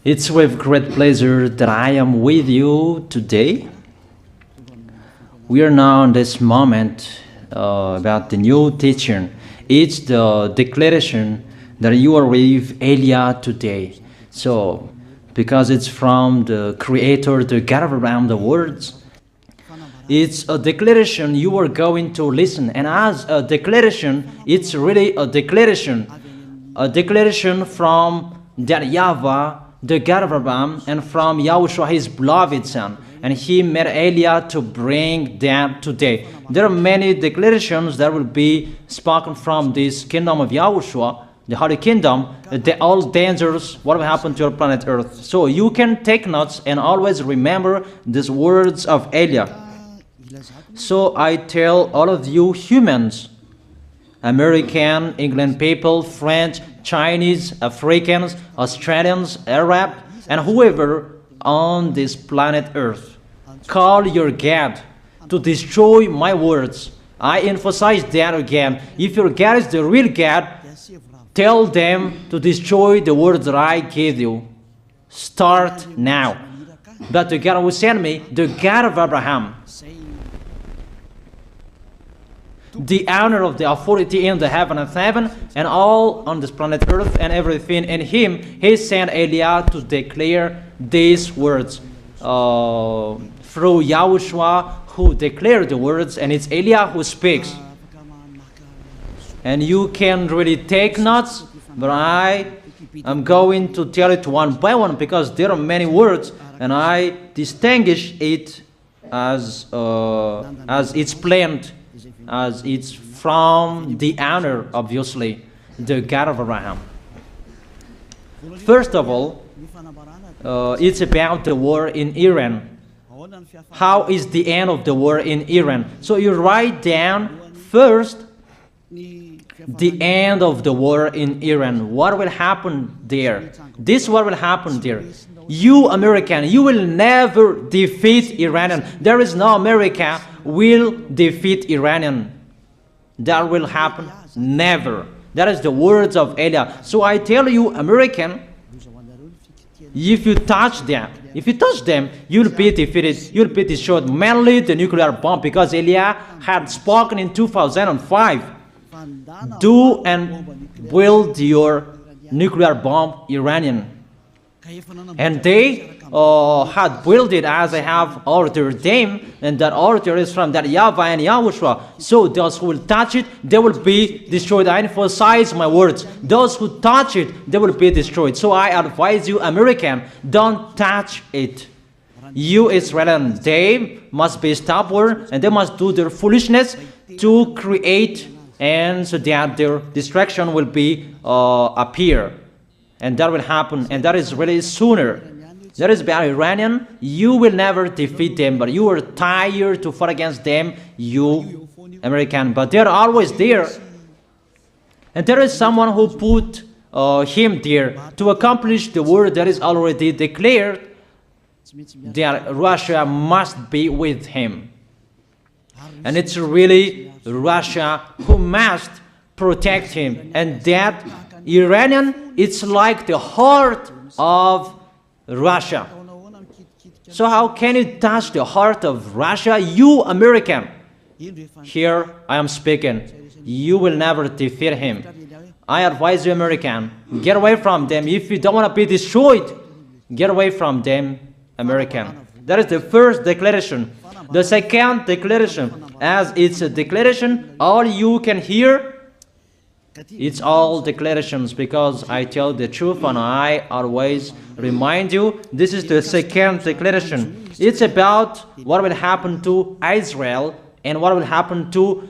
It's with great pleasure that I am with you today. We are now in this moment about the new teaching. It's the declaration that you are with Elia today. So, because it's from the Creator, the God of Abraham, the words, it's a declaration you are going to listen. And as a declaration, it's really a declaration from that YAHVAH, the God of Abraham, and from YAHOSHUAH, his beloved son. And he made Elia to bring them today. There are many declarations that will be spoken from this kingdom of YAHOSHUAH, the Holy Kingdom, all dangers, what will happen to your planet Earth. So you can take notes and always remember these words of Elia. So I tell all of you humans, American, England people, French, Chinese, Africans, Australians, Arab, and whoever on this planet Earth, call your God to destroy my words. I emphasize that again. If your God is the real God, tell them to destroy the words that I gave you. Start now. But the God who sent me, the God of Abraham, the honor of the authority in the heaven and all on this planet Earth and everything in him, he sent Elia to declare these words through YAHOSHUAH, who declared the words, and it's Elia who speaks. And you can really take notes, but I am going to tell it one by one because there are many words, and I distinguish it as it's planned, as it's from the honor, obviously, the God of Abraham. First of all, it's about the war in Iran. How is the end of the war in Iran? So you write down first the end of the war in Iran. What will happen there? This what will happen there. You American, you will never defeat Iranian. There is no America will defeat Iranian. That will happen never. That is the words of Elia. So I tell you, American, if you touch them, you'll be defeated, you'll be destroyed. Mainly the nuclear bomb, because Elia had spoken in 2005. Do and build your nuclear bomb, Iranian. And they had built it as I have ordered them, and that order is from that YAHVAH and YAHOSHUAH. So those who will touch it, they will be destroyed. I emphasize my words. Those who touch it, they will be destroyed. So I advise you, American, don't touch it. You Israelis, they must be stubborn, and they must do their foolishness to create, and so that their destruction will be appear. And that will happen, and that is really sooner. That is about Iranian. You will never defeat them, but you are tired to fight against them, you American. But they're always there. And there is someone who put him there to accomplish the word that is already declared, that Russia must be with him. And it's really Russia who must protect him. And that Iranian, it's like the heart of Russia. So how can you touch the heart of Russia, you American? Here I am speaking. You will never defeat him. I advise you, American, get away from them. If you don't want to be destroyed, get away from them, American. That is the first declaration. The second declaration, as it's a declaration, all you can hear, it's all declarations, because I tell the truth and I always remind you, this is the second declaration. It's about what will happen to Israel and what will happen to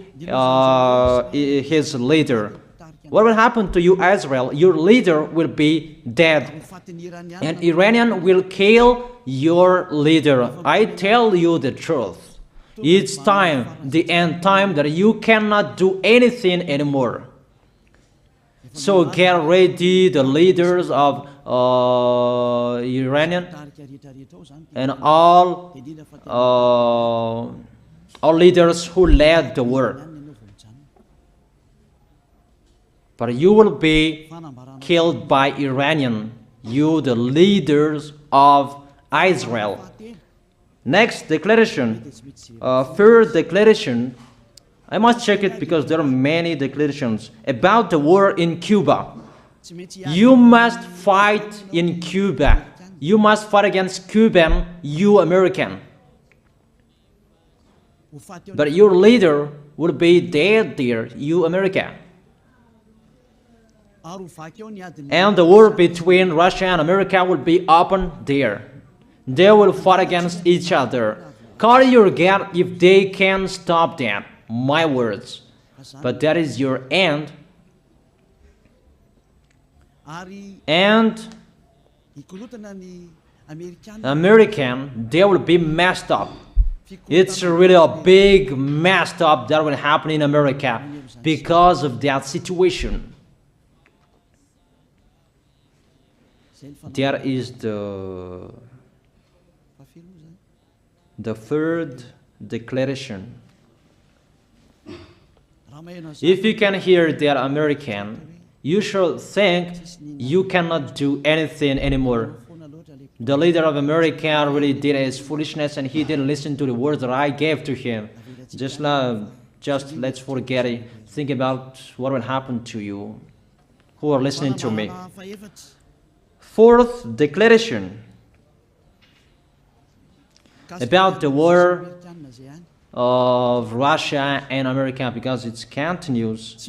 his leader. What will happen to you, Israel? Your leader will be dead, and Iranian will kill your leader. I tell you the truth. It's time, the end time, that you cannot do anything anymore. So get ready, the leaders of Iranian and all leaders who led the war. But you will be killed by Iranian. you the leaders of Israel. Next declaration, third declaration, I must check it because there are many declarations about the war in Cuba. You must fight in Cuba. You must fight against Cuban, you American. But your leader will be dead there, you America. And the war between Russia and America will be open there. They will fight against each other. Call your God if they can stop that. My words. But that is your end. And American, they will be messed up. It's really a big messed up that will happen in America because of that situation. There is the third declaration. If you can hear that American, you should think you cannot do anything anymore. The leader of America really did his foolishness and he didn't listen to the words that I gave to him. Just let's forget it. Think about what will happen to you who are listening to me. Fourth declaration about the war of Russia and America, because it continues.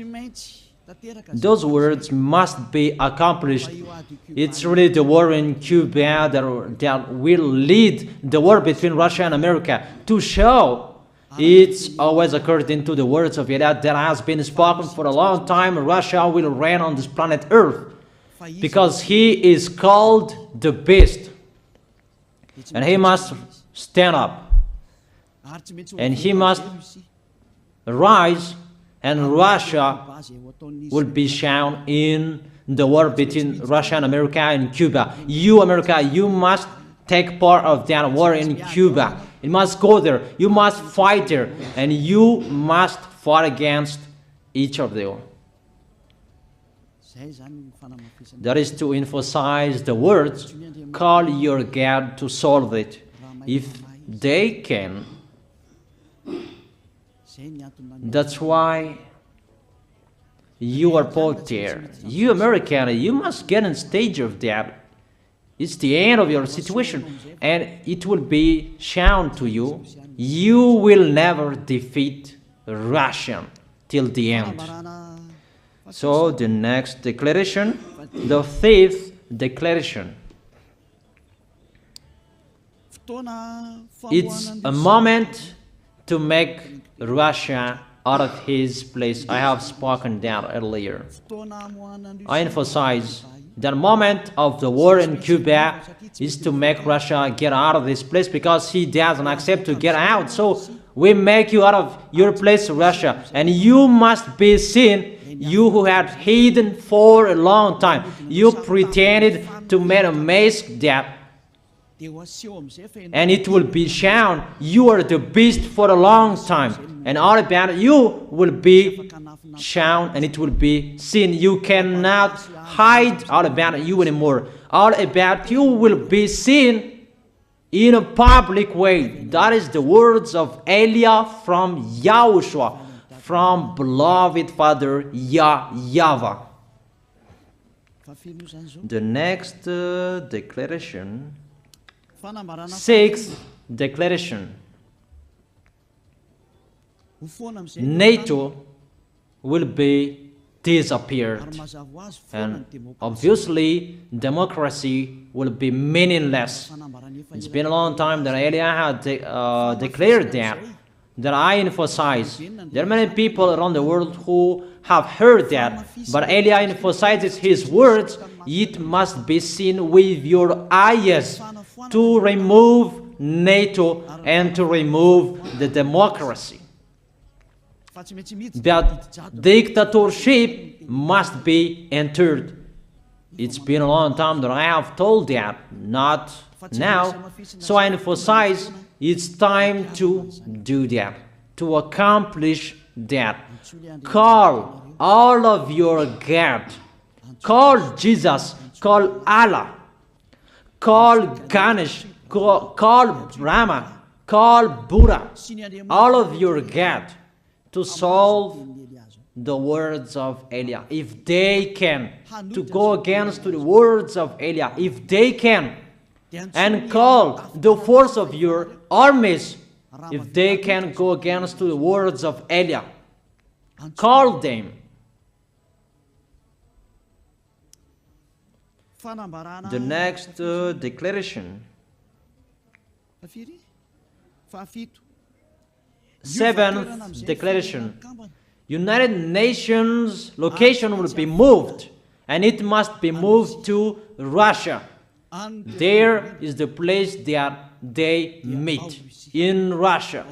Those words must be accomplished. It's really the war in Cuba that will lead the war between Russia and America to show it's always according to the words of YAH that has been spoken for a long time. Russia will reign on this planet Earth because he is called the beast and he must stand up and he must rise, and Russia will be shown in the war between Russia and America and Cuba. You, America, you must take part of that war in Cuba. You must go there. You must fight there. And you must fight against each of them. That is to emphasize the words, call your God to solve it. If they can, that's why you are put there. You American, you must get in stage of that. It's the end of your situation and it will be shown to you. You will never defeat Russia till the end. So the next declaration, the fifth declaration. It's a moment to make Russia out of his place. I have spoken that earlier. I emphasize the moment of the war in Cuba is to make Russia get out of this place because he doesn't accept to get out. So we make you out of your place, Russia, and you must be seen, you who had hidden for a long time. You pretended to make a mask that, and it will be shown you are the beast for a long time, and all about you will be shown and it will be seen. You cannot hide all about you anymore. All about you will be seen in a public way. That is the words of Elia from YAHOSHUAH, from beloved Father YAHVAH. The next declaration, sixth declaration. NATO will be disappeared, and obviously democracy will be meaningless. It's been a long time that Elia had declared that I emphasize. There are many people around the world who have heard that, but Elia emphasizes his words. It must be seen with your eyes to remove NATO and to remove the democracy. That dictatorship must be entered. It's been a long time that I have told that, not now. So I emphasize it's time to do that, to accomplish that. Call all of your God. Call Jesus. Call Allah. call Ganesh, call Brahma, call Buddha, all of your God, to solve the words of Eliah. If they can, to go against the words of Eliah, if they can, and call the force of your armies, if they can go against the words of Eliah, call them. The next declaration. Seventh declaration. United Nations location will be moved, and it must be moved to Russia. There is the place that they meet, in Russia.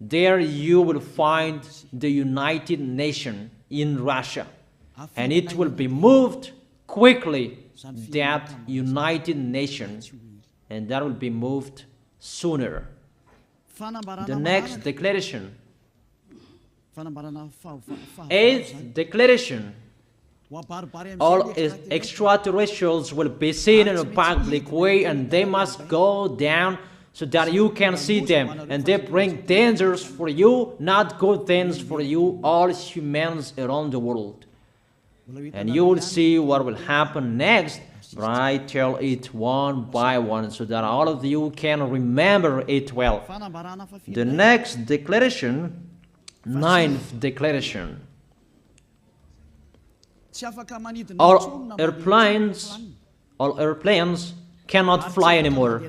There you will find the United Nations in Russia, and it will be moved quickly, that United Nations, and that will be moved sooner. The next declaration. Eighth declaration. All extraterrestrials will be seen in a public way, and they must go down so that you can see them, and they bring dangers for you, not good things for you, all humans around the world. And you will see what will happen next, but I tell it one by one so that all of you can remember it well. The next declaration, ninth declaration. All airplanes cannot fly anymore,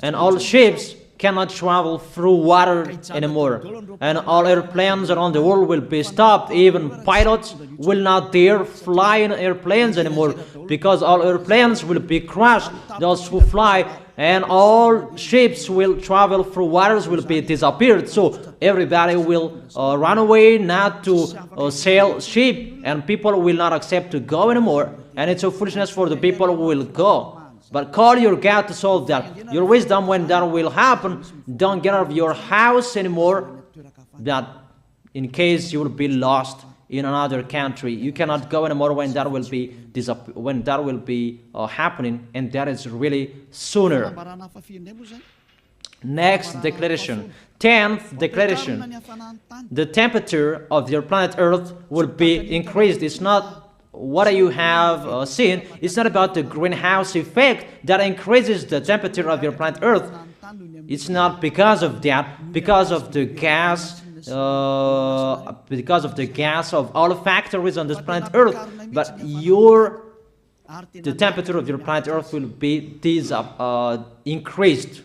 and all ships cannot travel through water anymore, and all airplanes around the world will be stopped. Even pilots will not dare fly in airplanes anymore, because all airplanes will be crushed, those who fly, and all ships will travel through waters will be disappeared. So everybody will run away not to sail ship, and people will not accept to go anymore, and it's a foolishness for the people who will go. But call your God to solve that. Your wisdom when that will happen. Don't get out of your house anymore, that in case you will be lost in another country. You cannot go anymore when that will be happening, and that is really sooner. Next declaration. 10th declaration. The temperature of your planet Earth will be increased. It's not what you have seen. It's not about the greenhouse effect that increases the temperature of your planet Earth. It's not because of that, because of the gas, of all factories on this planet Earth. But the temperature of your planet Earth will be increased,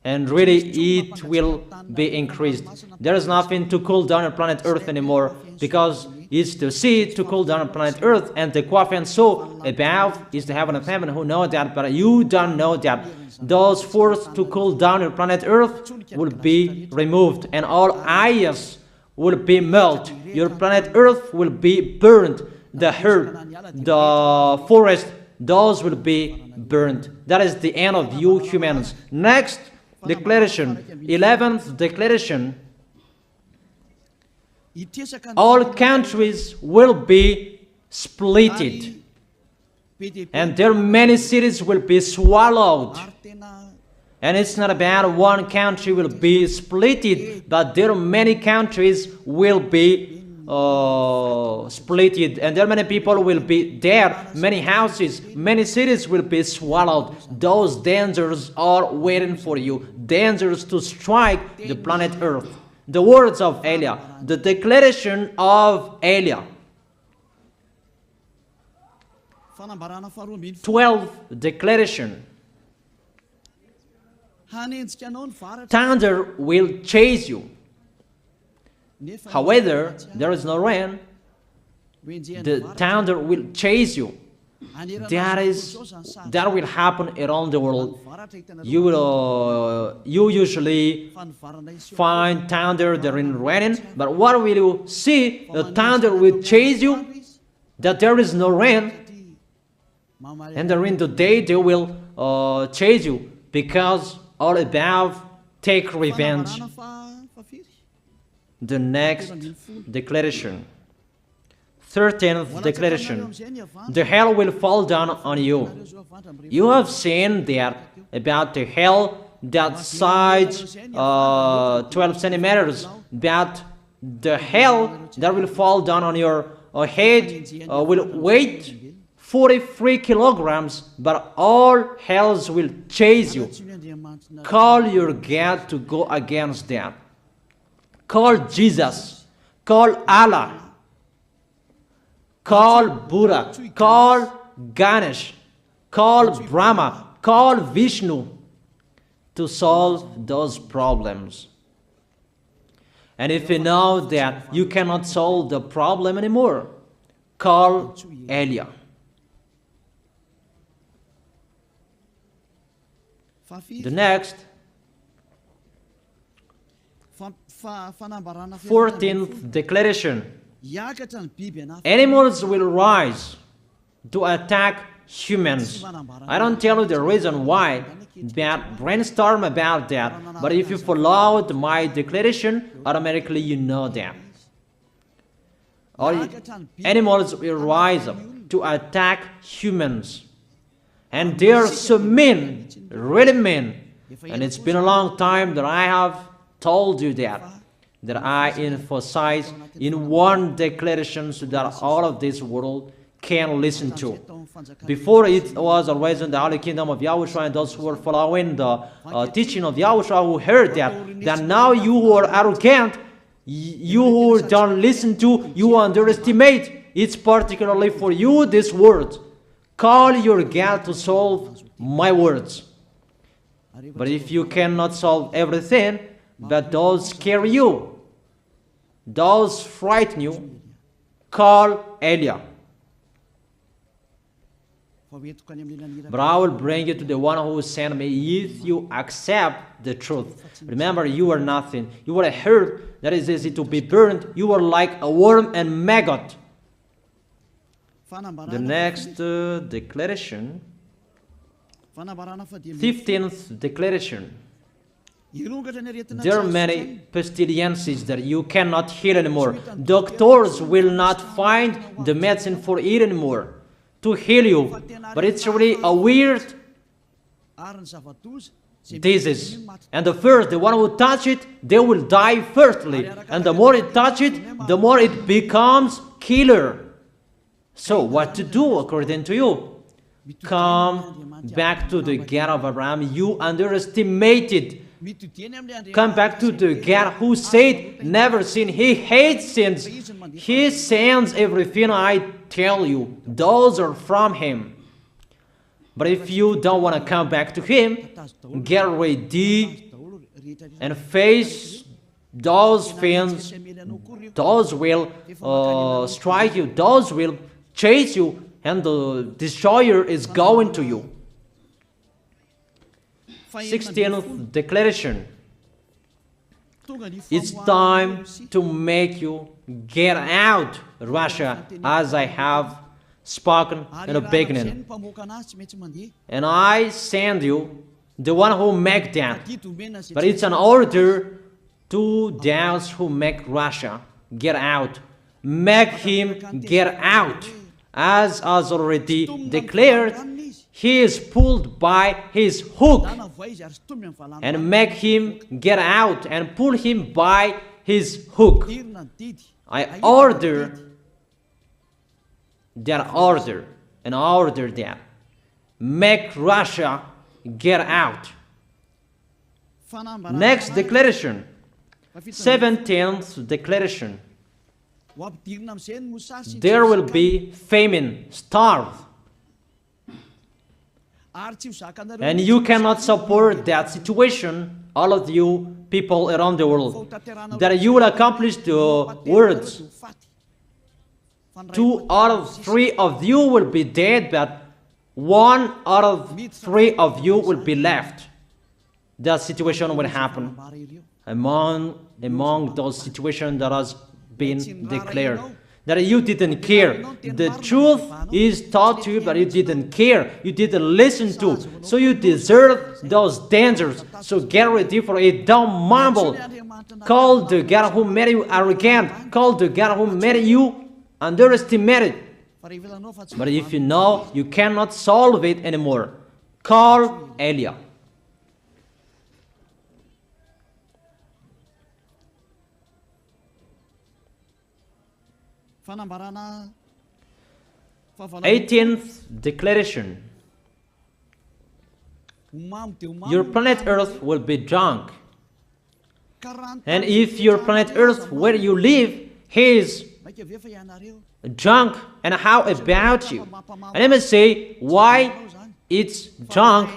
and really it will be increased. There is nothing to cool down your planet Earth anymore, because it's the sea to cool down planet Earth, and the Quaff and so above is the heaven of heaven, who know that, but you don't know that. Those forces to cool down your planet Earth will be removed, and all ice will be melted. Your planet Earth will be burned. The herb, the forest, those will be burned. That is the end of you humans. Next declaration, 11th declaration. All countries will be splitted, and their many cities will be swallowed. And it's not about one country will be splitted, but there are many countries will be splitted, and there many people will be dead, many houses, many cities will be swallowed. Those dangers are waiting for you, dangers to strike the planet Earth. The words of Eliah, the declaration of Eliah. 12th declaration. Thunder will chase you. However, there is no rain. The thunder will chase you. That will happen around the world. You usually find thunder during raining, but what will you see? The thunder will chase you, that there is no rain, and during the day they will chase you, because all above take revenge. The next declaration. 13th declaration. The hell will fall down on you. You have seen that about the hell that size 12 centimeters, that the hell that will fall down on your head will weigh 43 kilograms, but all hells will chase you. Call your God to go against that. Call Jesus. Call Allah. Call Buddha. Call Ganesh. Call Brahma. Call Vishnu to solve those problems. And if you know that you cannot solve the problem anymore, call YAH. The next, 14th declaration. Animals will rise to attack humans. I don't tell you the reason why, but brainstorm about that. But if you followed my declaration, automatically you know that. All animals will rise up to attack humans. And they are so mean, really mean. And it's been a long time that I have told you that I emphasize in one declaration so that all of this world can listen to. Before it was always in the Holy Kingdom of YAHOSHUAH, and those who were following the teaching of YAHOSHUAH who heard that now you who are arrogant, you who don't listen to, you underestimate. It's particularly for you, this word. Call your God to solve my words. But if you cannot solve everything, but those scare you, those frighten you, call YAH. But I will bring you to the one who sent me if you accept the truth. Remember, you are nothing. You are a herb that is easy to be burned. You are like a worm and maggot. The next declaration, 15th declaration. There are many pestilences that you cannot heal anymore. Doctors will not find the medicine for it anymore to heal you. But it's really a weird disease. And the one who touch it, they will die firstly. And the more it touch it, the more it becomes killer. So what to do according to you? Come back to the God of Abraham. You underestimated. Come back to the God who said, never sin. He hates sins. He sends everything I tell you. Those are from Him. But if you don't want to come back to Him, get ready and face those things. Those will strike you. Those will chase you. And the destroyer is going to you. 16th declaration. It's time to make you get out Russia, as I have spoken in the beginning. And I send you the one who make that. But it's an order to those who make Russia get out. Make him get out. As already declared, he is pulled by his hook, and make him get out and pull him by his hook. I order that order and order that. Make Russia get out. Next declaration, 17th declaration. There will be famine, starve. And you cannot support that situation, all of you people around the world, that you will accomplish the words. 2 out of 3 of you will be dead, but 1 out of 3 of you will be left. That situation will happen among those situations that has been declared. That you didn't care. The truth is taught to you, but you didn't care. You didn't listen to. So you deserve those dangers. So get ready for it. Don't mumble. Call the God who made you arrogant. Call the God who made you underestimate it. But if you know you cannot solve it anymore, call YAH. Eighteenth declaration. Your planet Earth will be drunk. And if your planet Earth where you live is drunk, and how about you? And let me say why it's drunk.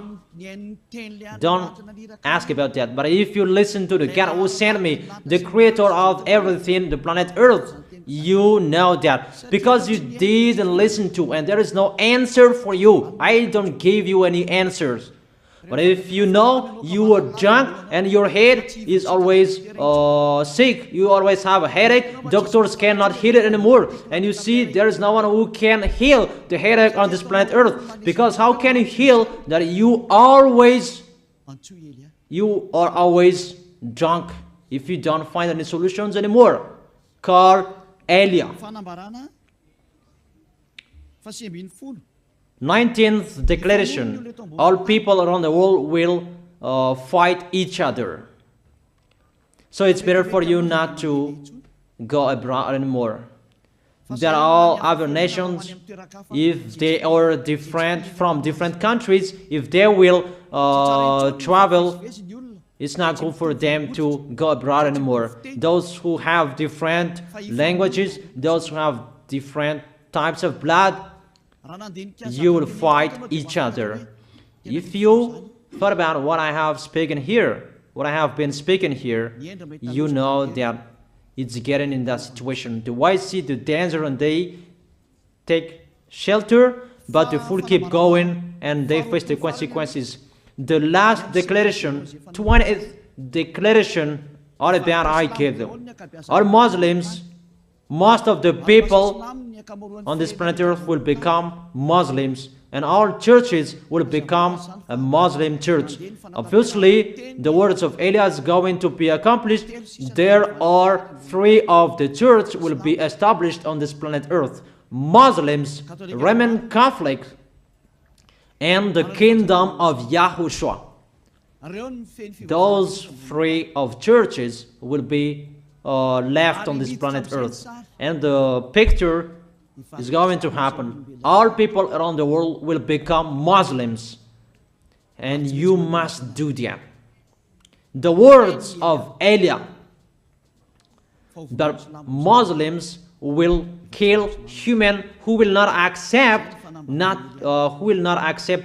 Don't ask about that. But if you listen to the God who sent me, the creator of everything, the planet Earth, you know that. Because you didn't listen to, and there is no answer for you. I don't give you any answers. But if you know you are drunk and your head is always sick, you always have a headache, doctors cannot heal it anymore. And you see there is no one who can heal the headache on this planet Earth. Because how can you heal that you are always drunk if you don't find any solutions anymore? Call YAH. 19th declaration. All people around the world will fight each other. So it's better for you not to go abroad anymore. There are all other nations, if they are different from different countries, if they will travel, it's not good for them to go abroad anymore. Those who have different languages, those who have different types of blood, you will fight each other. If you thought about what I have spoken here, what I have been speaking here, you know that it's getting in that situation. The wise see the danger and they take shelter, but the fool keep going and they face the consequences. The last declaration, 20th declaration, all about I gave them. All Muslims, most of the people on this planet Earth will become Muslims, and all churches will become a Muslim church. Obviously, the words of YAH is going to be accomplished. There are 3 of the church will be established on this planet Earth: Muslims, Roman Catholics, and the kingdom of YAHOSHUAH. Those 3 of churches will be left on this planet Earth, and the picture is going to happen. All people around the world will become Muslims, and you must do that. The words of YAH, that Muslims will kill human who will not accept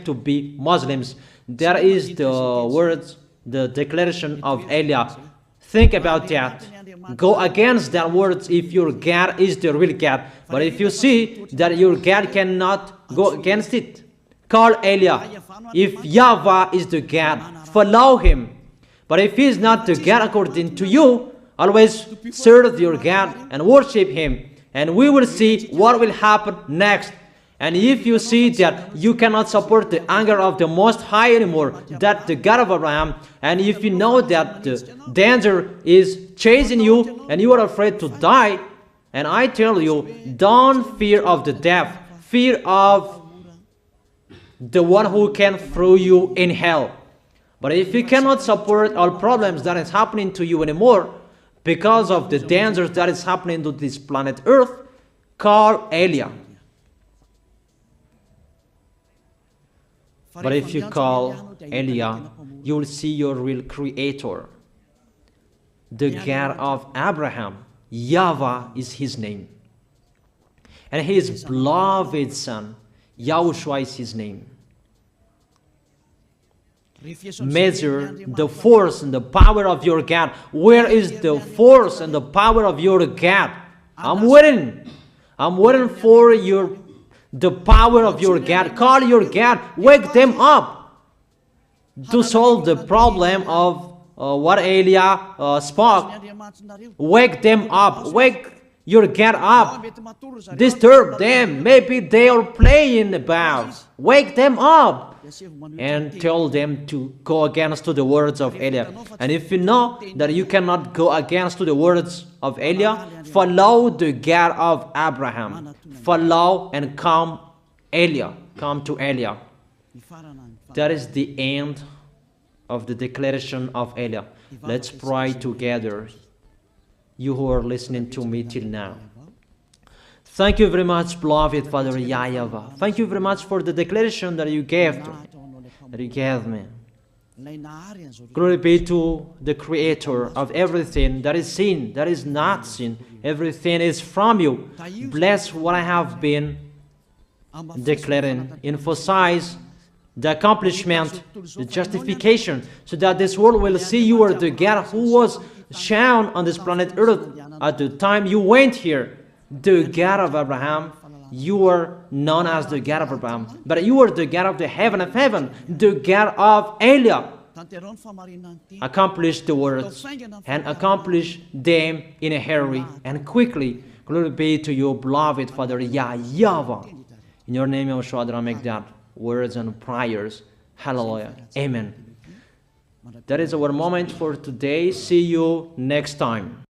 to be Muslims. That is the words, the declaration of YAH. Think about that. Go against that words if your God is the real God. But if you see that your God cannot go against it, call YAH. If YAHVAH is the God, follow him. But if he is not the God according to you, always serve your God and worship him. And we will see what will happen next. And if you see that you cannot support the anger of the Most High anymore, that the God of Abraham, and if you know that the danger is chasing you and you are afraid to die, and I tell you, don't fear of the death, fear of the one who can throw you in hell. But if you cannot support all problems that is happening to you anymore, because of the dangers that is happening to this planet Earth, call YAH. But if you call YAH, you will see your real creator, the God of Abraham. YAHVAH is his name. And his beloved son, YAHOSHUAH is his name. Measure the force and the power of your God. Where is the force and the power of your God? I'm waiting. I'm waiting for the power of your God. Call your God. Wake them up to solve the problem of what YAH spoke. Wake them up. Wake your God up. Disturb them. Maybe they are playing about. Wake them up. and tell them to go against to the words of Eliah. And if you know that you cannot go against to the words of Eliah, follow the God of Abraham. Follow and come to Eliah. That is the end of the declaration of Eliah. Let's pray together, you who are listening to me till now. Thank you very much, beloved Father YAHVAH. Thank you very much for the declaration that you gave me. Glory be to the Creator of everything that is seen, that is not seen. Everything is from you. Bless what I have been declaring. Emphasize the accomplishment, the justification, so that this world will see you are the God who was shown on this planet Earth at the time you went here. The God of Abraham. You are known as the God of Abraham, but you are the God of the heaven of heaven, the God of Eliah. Accomplish the words and accomplish them in a hurry and quickly. Glory be to you, beloved Father YAHVAH. In your name, YAHOSHUAH, I make that words and prayers. Hallelujah. Amen. That is our moment for today. See you next time.